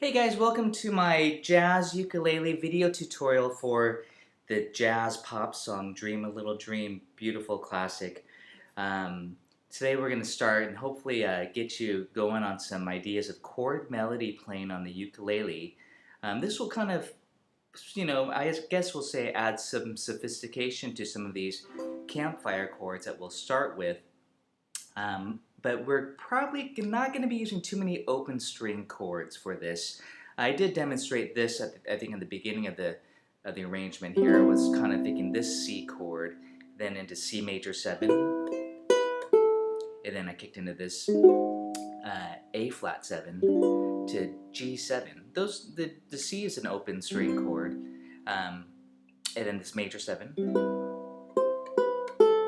Hey guys, welcome to my jazz ukulele video tutorial for the jazz pop song Dream a Little Dream, beautiful classic. Today we're going to start and hopefully get you going on some ideas of chord melody playing on the ukulele. This will kind of, I guess we'll say add some sophistication to some of these campfire chords that we'll start with. But we're probably not going to be using too many open string chords for this. I did demonstrate this I think in the beginning of the arrangement here. I was kind of thinking this C chord, then into C major 7, and then I kicked into this A flat 7 to G7. The C is an open string chord, and then this major 7.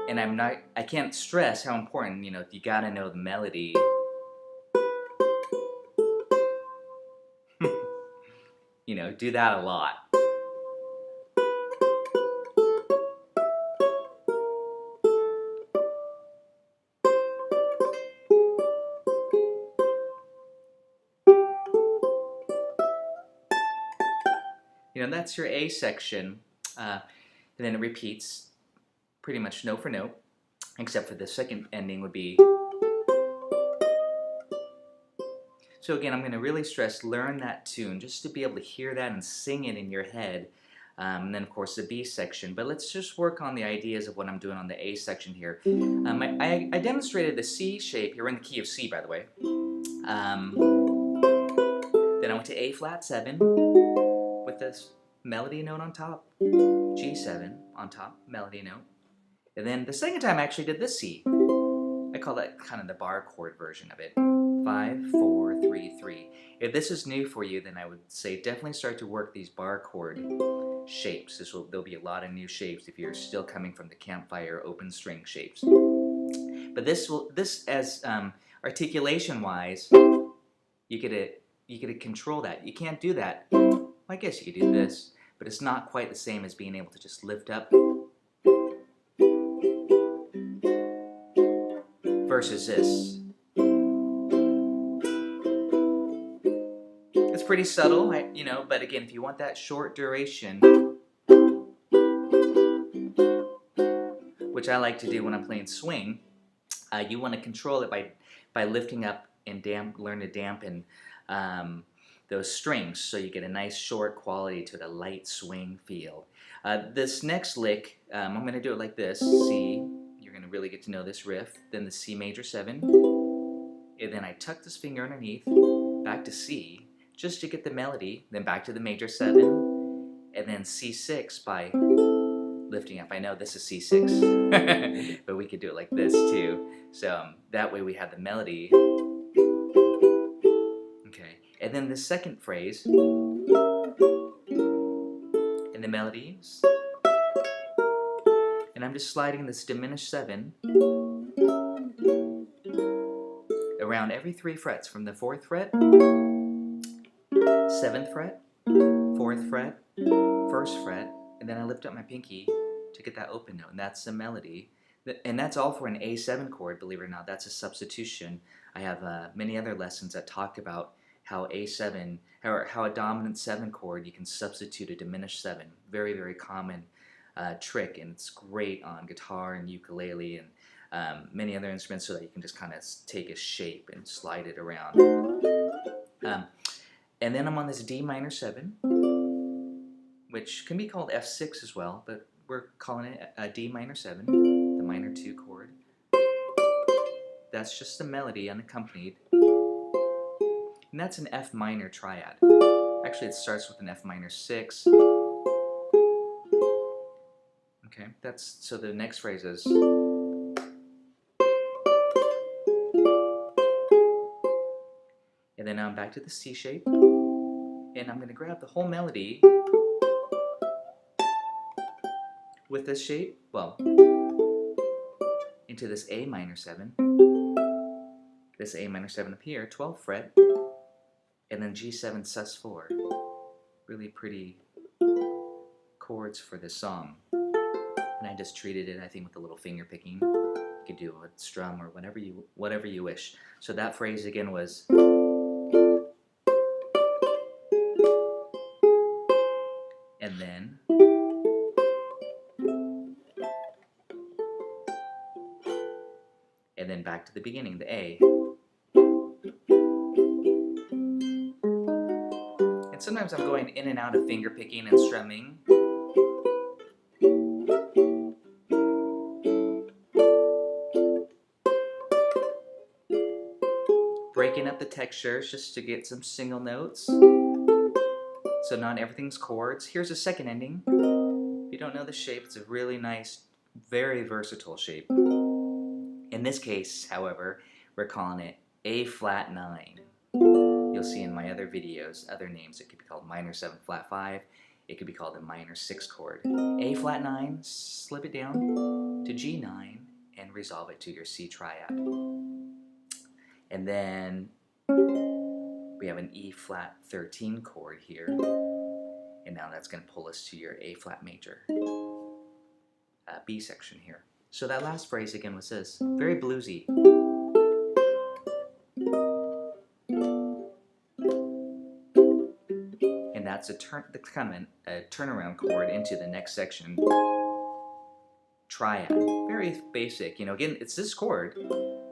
And I can't stress how important, you gotta know the melody. Do that a lot. That's your A section, and then it repeats pretty much note for note, except for the second ending would be. So again, I'm going to really stress learn that tune just to be able to hear that and sing it in your head. And then of course the B section, but let's just work on the ideas of what I'm doing on the A section here. I demonstrated the C shape. You're in the key of C, by the way. Then I went to A flat 7 with this melody note on top, G7 on top, melody note. And then the second time I actually did this C. I call that kind of the bar chord version of it. 5, 4, 3, 3. If this is new for you, then I would say definitely start to work these bar chord shapes. There'll be a lot of new shapes if you're still coming from the campfire open string shapes. But this as articulation wise, you gotta control that. You can't do that. Well, I guess you could do this, but it's not quite the same as being able to just lift up versus this. It's pretty subtle, but again, if you want that short duration, which I like to do when I'm playing swing, you want to control it by lifting up and learn to dampen those strings, so you get a nice short quality to the light swing feel. This next lick, I'm going to do it like this. C. You're going to really get to know this riff. Then the C major 7, and then I tuck this finger underneath, back to C, just to get the melody, then back to the major 7, and then C6 by lifting up. I know this is C6, but we could do it like this too. So that way we have the melody. Okay, and then the second phrase, and the melodies. And I'm just sliding this diminished 7 around every 3 frets, from the 4th fret, 7th fret, 4th fret, 1st fret, and then I lift up my pinky to get that open note, and that's the melody. And that's all for an A7 chord, believe it or not. That's a substitution. I have many other lessons that talk about how A7, or how a dominant 7 chord, you can substitute a diminished 7. Very, very common trick, and it's great on guitar and ukulele and many other instruments, so that you can just kind of take a shape and slide it around. And then I'm on this D minor 7, which can be called F6 as well, but we're calling it a D minor 7, the minor 2 chord. That's just the melody unaccompanied. And that's an F minor triad. Actually, it starts with an F minor 6. Okay, so the next phrase is. And then I'm back to the C shape. And I'm going to grab the whole melody with this shape, into this A minor 7. This A minor 7 up here, 12th fret, and then G7 sus4. Really pretty chords for this song. And I just treated it, I think, with a little finger picking. You could do a strum or whatever you wish. So that phrase again was. the beginning, the A. And sometimes I'm going in and out of finger picking and strumming. Breaking up the textures just to get some single notes. So not everything's chords. Here's a second ending. If you don't know the shape, it's a really nice, very versatile shape. In this case, however, we're calling it A flat 9. You'll see in my other videos other names. It could be called minor 7 flat 5. It could be called a minor 6 chord. A flat 9, slip it down to G9 and resolve it to your C triad. And then we have an E flat 13 chord here. And now that's going to pull us to your A flat major B section here. So that last phrase again was this, very bluesy. And that's kind of a turnaround chord into the next section, triad. Very basic, you know. Again, it's this chord.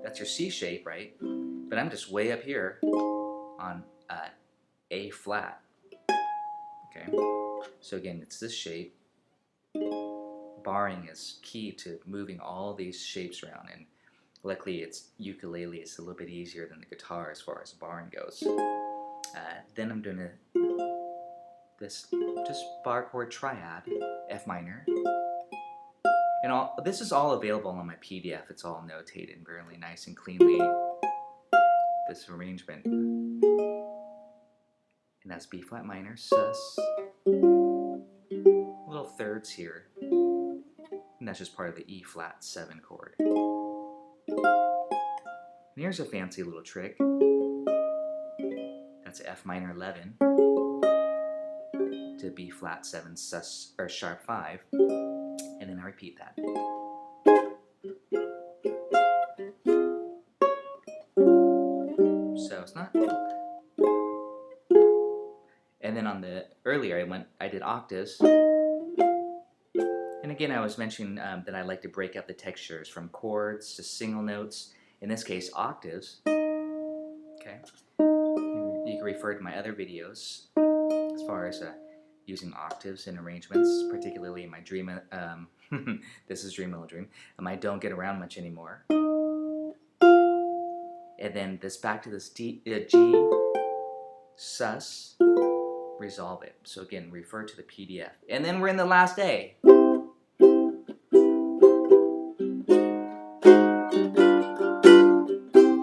That's your C shape, right? But I'm just way up here on A flat. Okay. So again, it's this shape. Barring is key to moving all these shapes around, and luckily it's ukulele. It's a little bit easier than the guitar as far as barring goes. Then I'm doing this just bar chord triad, F minor. And this is all available on my PDF. It's all notated and really nice and cleanly, this arrangement. And that's B flat minor, sus. Little thirds here. And that's just part of the E flat 7 chord. And here's a fancy little trick. That's F minor 11 to B flat 7 sus or sharp 5, and then I repeat that. So it's not. And then on the earlier I did octaves. And again, I was mentioning that I like to break up the textures from chords to single notes. In this case, octaves. Okay. You can refer to my other videos as far as using octaves in arrangements, particularly in my Dream. This is Dream Little Dream. I don't get around much anymore. And then this back to this G, sus, resolve it. So again, refer to the PDF. And then we're in the last A. You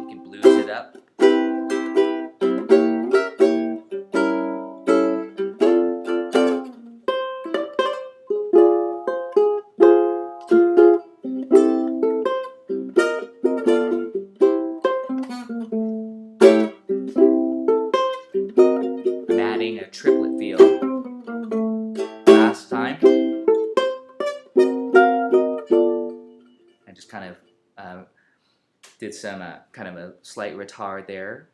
can blues it up. I'm adding a triplet feel. Last time, I just kind of did some kind of a slight retard there.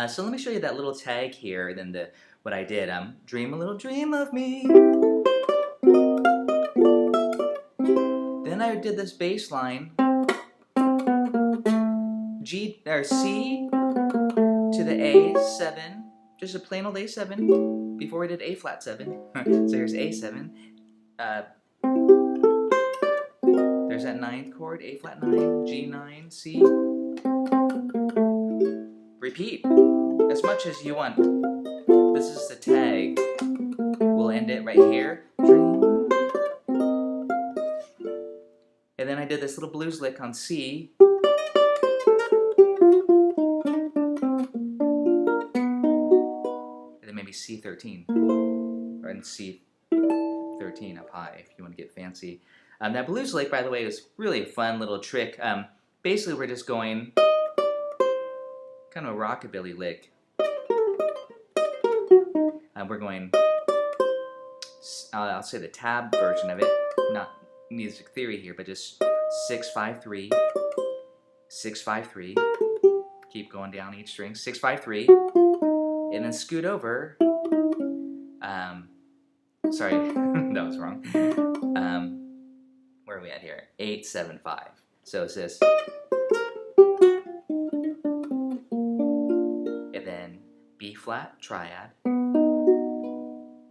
So let me show you that little tag here, then what I did. Dream a little dream of me. Then I did this bass line, G or C to the A7, just a plain old A7. Before we did A flat 7, so here's A7. There's that 9th chord, A flat 9, G9, C. Repeat as much as you want. This is the tag. We'll end it right here. And then I did this little blues lick on C. And then maybe C13. Or in C13 up high if you want to get fancy. That blues lick, by the way, is really a fun little trick. Basically, we're just going kind of a rockabilly lick. We're going, I'll say the tab version of it, not music theory here, but just 6-5-3, 6-5-3. Keep going down each string, 6-5-3, and then scoot over Sorry, that was wrong. Where are we at here? 8, 7, 5. So it's this. And then B flat, triad,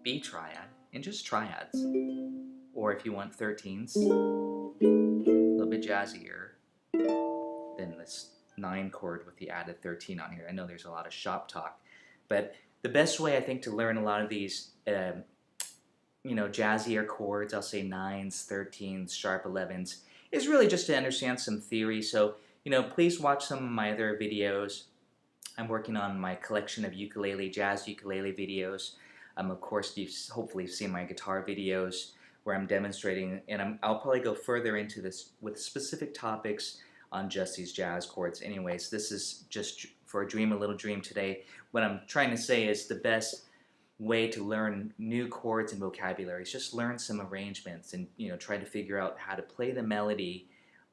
B triad, and just triads. Or if you want 13s, a little bit jazzier, then this 9 chord with the added 13 on here. I know there's a lot of shop talk, but the best way I think to learn a lot of these jazzier chords, I'll say 9s, 13s, sharp 11s, is really just to understand some theory. So, please watch some of my other videos. I'm working on my collection of jazz ukulele videos. Of course, you've hopefully seen my guitar videos where I'm demonstrating, and I'll probably go further into this with specific topics on just these jazz chords. Anyways, this is just for a Dream a Little Dream today. What I'm trying to say is the best way to learn new chords and vocabulary is just learn some arrangements and try to figure out how to play the melody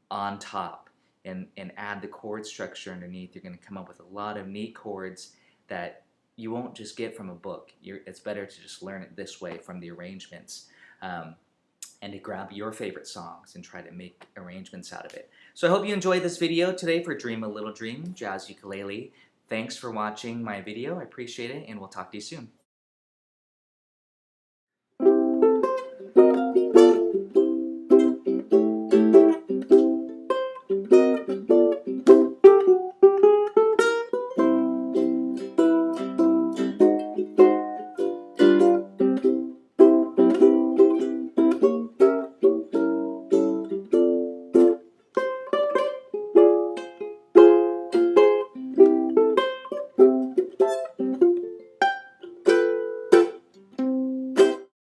on top and add the chord structure underneath. You're going to come up with a lot of neat chords that you won't just get from a book. It's better to just learn it this way from the arrangements and to grab your favorite songs and try to make arrangements out of it. So I hope you enjoyed this video today for Dream a Little Dream, Jazz Ukulele. Thanks for watching my video. I appreciate it, and we'll talk to you soon.